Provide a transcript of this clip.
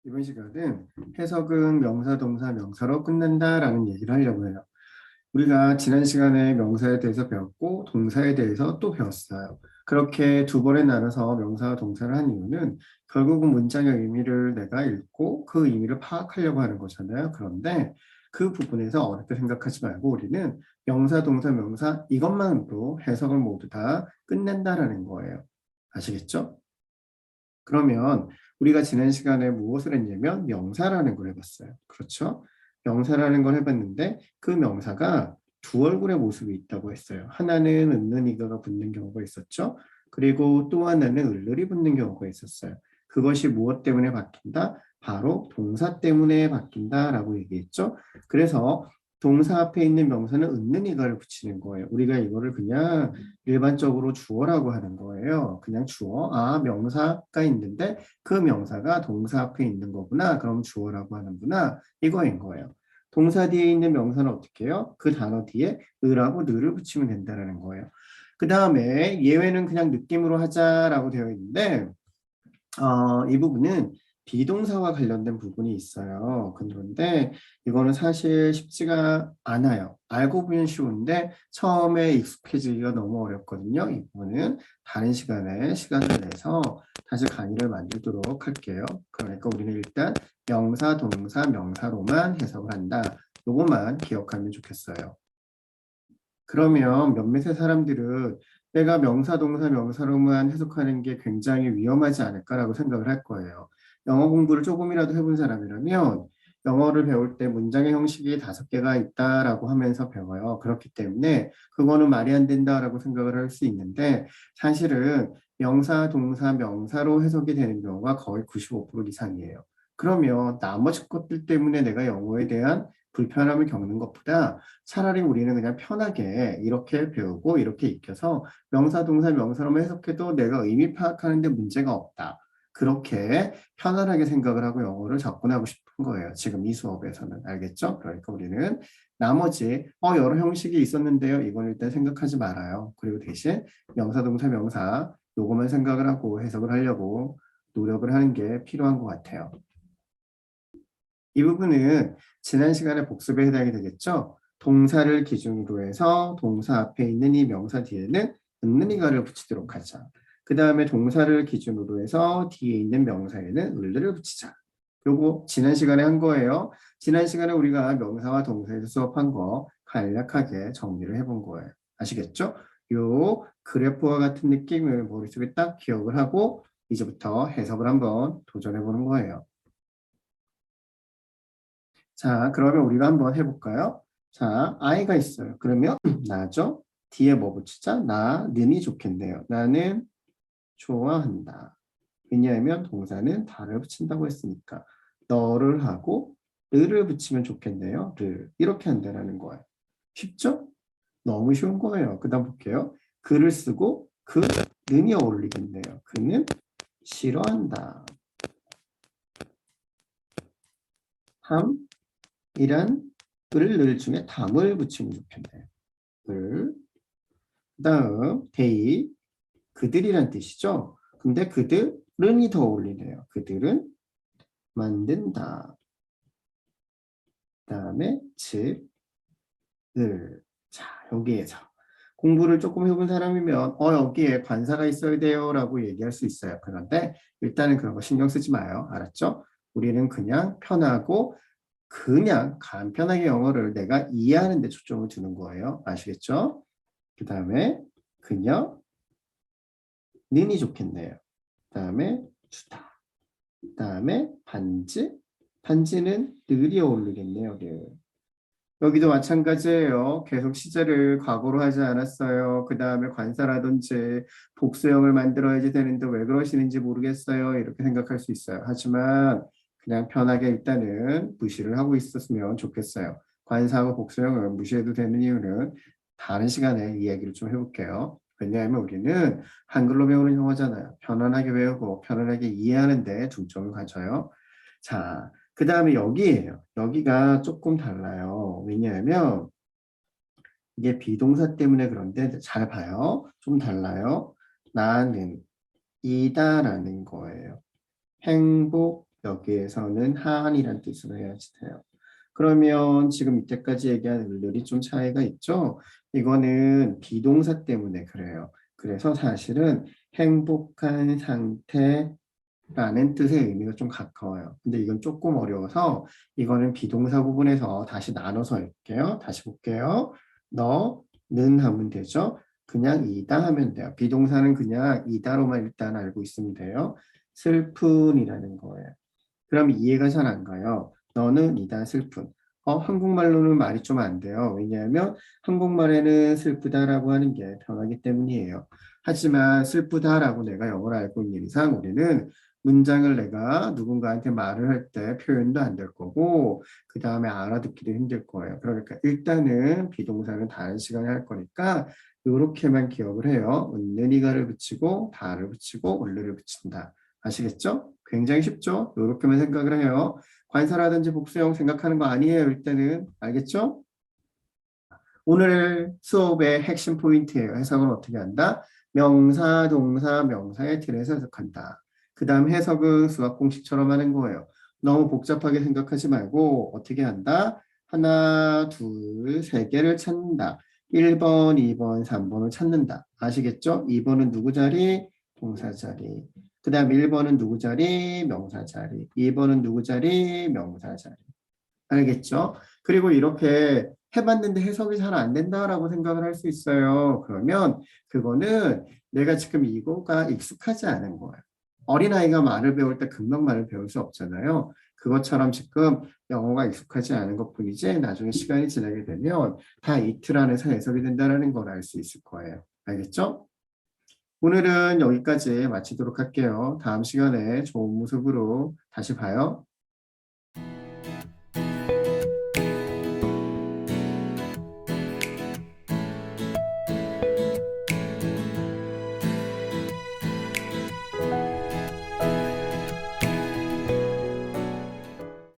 이번 시간은 해석은 명사, 동사, 명사로 끝난다라는 얘기를 하려고 해요. 우리가 지난 시간에 명사에 대해서 배웠고 동사에 대해서 또 배웠어요. 그렇게 두 번에 나눠서 명사와 동사를 한 이유는 결국은 문장의 의미를 내가 읽고 그 의미를 파악하려고 하는 거잖아요. 그런데 그 부분에서 어렵게 생각하지 말고 우리는 명사, 동사, 명사 이것만으로 해석을 모두 다 끝낸다라는 거예요. 아시겠죠? 그러면 우리가 지난 시간에 무엇을 했냐면 명사라는 걸 해봤어요. 그렇죠? 명사라는 걸 해봤는데 그 명사가 두 얼굴의 모습이 있다고 했어요. 하나는 은는이가가 붙는 경우가 있었죠. 그리고 또 하나는 을을이 붙는 경우가 있었어요. 그것이 무엇 때문에 바뀐다? 바로 동사 때문에 바뀐다라고 얘기했죠. 그래서 동사 앞에 있는 명사는 은는이가를 붙이는 거예요. 우리가 이거를 그냥 일반적으로 주어라고 하는 거예요. 그냥 주어. 아, 명사가 있는데 그 명사가 동사 앞에 있는 거구나. 그럼 주어라고 하는구나. 이거인 거예요. 동사 뒤에 있는 명사는 어떻게 해요? 그 단어 뒤에 을하고 느를 붙이면 된다는 거예요. 그 다음에 예외는 그냥 느낌으로 하자라고 되어 있는데 이 부분은 비동사와 관련된 부분이 있어요. 그런데 이거는 사실 쉽지가 않아요. 알고 보면 쉬운데 처음에 익숙해지기가 너무 어렵거든요. 이 부분은 다른 시간에 시간을 내서 다시 강의를 만들도록 할게요. 그러니까 우리는 일단 명사, 동사, 명사로만 해석을 한다. 요것만 기억하면 좋겠어요. 그러면 몇몇의 사람들은 내가 명사, 동사, 명사로만 해석하는 게 굉장히 위험하지 않을까라고 생각을 할 거예요. 영어 공부를 조금이라도 해본 사람이라면 영어를 배울 때 문장의 형식이 5개가 있다라고 하면서 배워요. 그렇기 때문에 그거는 말이 안 된다라고 생각을 할 수 있는데 사실은 명사, 동사, 명사로 해석이 되는 경우가 거의 95% 이상이에요. 그러면 나머지 것들 때문에 내가 영어에 대한 불편함을 겪는 것보다 차라리 우리는 그냥 편하게 이렇게 배우고 이렇게 익혀서 명사, 동사, 명사로만 해석해도 내가 의미 파악하는 데 문제가 없다. 그렇게 편안하게 생각을 하고 영어를 접근하고 싶은 거예요. 지금 이 수업에서는. 알겠죠? 그러니까 우리는 나머지 여러 형식이 있었는데요. 이건 일단 생각하지 말아요. 그리고 대신 명사, 동사, 명사 요거만 생각을 하고 해석을 하려고 노력을 하는 게 필요한 것 같아요. 이 부분은 지난 시간에 복습에 해당이 되겠죠? 동사를 기준으로 해서 동사 앞에 있는 이 명사 뒤에는 은는이가를 붙이도록 하자. 그 다음에 동사를 기준으로 해서 뒤에 있는 명사에는 을을 붙이자. 요거 지난 시간에 한 거예요. 지난 시간에 우리가 명사와 동사에서 수업한 거 간략하게 정리를 해본 거예요. 아시겠죠? 요 그래프와 같은 느낌을 머릿속에 딱 기억을 하고 이제부터 해석을 한번 도전해 보는 거예요. 자, 그러면 우리가 한번 해볼까요? 자, I가 있어요. 그러면 나죠? 뒤에 뭐 붙이자? 나는이 좋겠네요. 나는 좋아한다. 왜냐하면 동사는 다를 붙인다고 했으니까. 너를 하고 르를 붙이면 좋겠네요. 를. 이렇게 한다는 거예요. 쉽죠? 너무 쉬운 거예요. 그 다음 볼게요. 그를 쓰고 그는이 어울리겠네요. 그는 싫어한다. 함이란 을 중에 담을 붙이면 좋겠네요. 을. 그 다음 they 그들이란 뜻이죠. 근데 그들은이 더 어울리네요. 그들은 만든다. 그 다음에 즉, 을. 자, 여기에서 공부를 조금 해본 사람이면 여기에 관사가 있어야 돼요 라고 얘기할 수 있어요. 그런데 일단은 그런 거 신경 쓰지 마요. 알았죠? 우리는 그냥 편하고 그냥 간편하게 영어를 내가 이해하는 데 초점을 두는 거예요. 아시겠죠? 그 다음에 그녀 는이 좋겠네요. 그 다음에 주다. 그 다음에 반지. 반지는 늘이 어울리겠네요. 늘. 여기도 마찬가지예요. 계속 시제를 과거로 하지 않았어요. 그 다음에 관사라든지 복수형을 만들어야지 되는데 왜 그러시는지 모르겠어요. 이렇게 생각할 수 있어요. 하지만 그냥 편하게 일단은 무시를 하고 있었으면 좋겠어요. 관사하고 복수형을 무시해도 되는 이유는 다른 시간에 이야기를 좀 해볼게요. 왜냐하면 우리는 한글로 배우는 영어잖아요. 편안하게 배우고 편안하게 이해하는 데 중점을 가져요. 자, 그 다음에 여기에요. 여기가 조금 달라요. 왜냐하면 이게 비동사 때문에 그런데 잘 봐요. 좀 달라요. 나는 이다라는 거예요. 여기에서는 한이란 뜻으로 해야지 돼요. 그러면 지금 이때까지 얘기한 을들이 좀 차이가 있죠? 이거는 비동사 때문에 그래요. 그래서 사실은 행복한 상태라는 뜻의 의미가 좀 가까워요. 근데 이건 조금 어려워서 이거는 비동사 부분에서 다시 나눠서 읽게요. 다시 볼게요. 너는 하면 되죠. 그냥 이다 하면 돼요. 비동사는 그냥 이다로만 일단 알고 있으면 돼요. 슬픈이라는 거예요. 그럼 이해가 잘 안 가요. 너는 이다 슬픈. 한국말로는 말이 좀 안 돼요. 왜냐하면 한국말에는 슬프다라고 하는 게 편하기 때문이에요. 하지만 슬프다라고 내가 영어를 알고 있는 이상 우리는 문장을 내가 누군가한테 말을 할 때 표현도 안 될 거고 그 다음에 알아듣기도 힘들 거예요. 그러니까 일단은 비동사는 다른 시간에 할 거니까 이렇게만 기억을 해요. 은는이가를 붙이고 다를 붙이고 을르를 붙인다. 아시겠죠? 굉장히 쉽죠? 이렇게만 생각을 해요. 관사라든지 복수형 생각하는 거 아니에요. 일단은 알겠죠? 오늘 수업의 핵심 포인트예요. 해석은 어떻게 한다? 명사, 동사, 명사의 틀에서 해석한다. 그 다음 해석은 수학 공식처럼 하는 거예요. 너무 복잡하게 생각하지 말고 어떻게 한다? 하나, 둘, 세 개를 찾는다. 1번, 2번, 3번을 찾는다. 아시겠죠? 2번은 누구 자리? 동사 자리. 그 다음 1번은 누구 자리? 명사 자리. 2번은 누구 자리? 명사 자리. 알겠죠? 그리고 이렇게 해봤는데 해석이 잘 안 된다라고 생각을 할 수 있어요. 그러면 그거는 내가 지금 이거가 익숙하지 않은 거예요. 어린아이가 말을 배울 때 금방 말을 배울 수 없잖아요. 그것처럼 지금 영어가 익숙하지 않은 것뿐이지 나중에 시간이 지나게 되면 다 이틀 안에서 해석이 된다는 걸 알 수 있을 거예요. 알겠죠? 오늘은 여기까지 마치도록 할게요. 다음 시간에 좋은 모습으로 다시 봐요.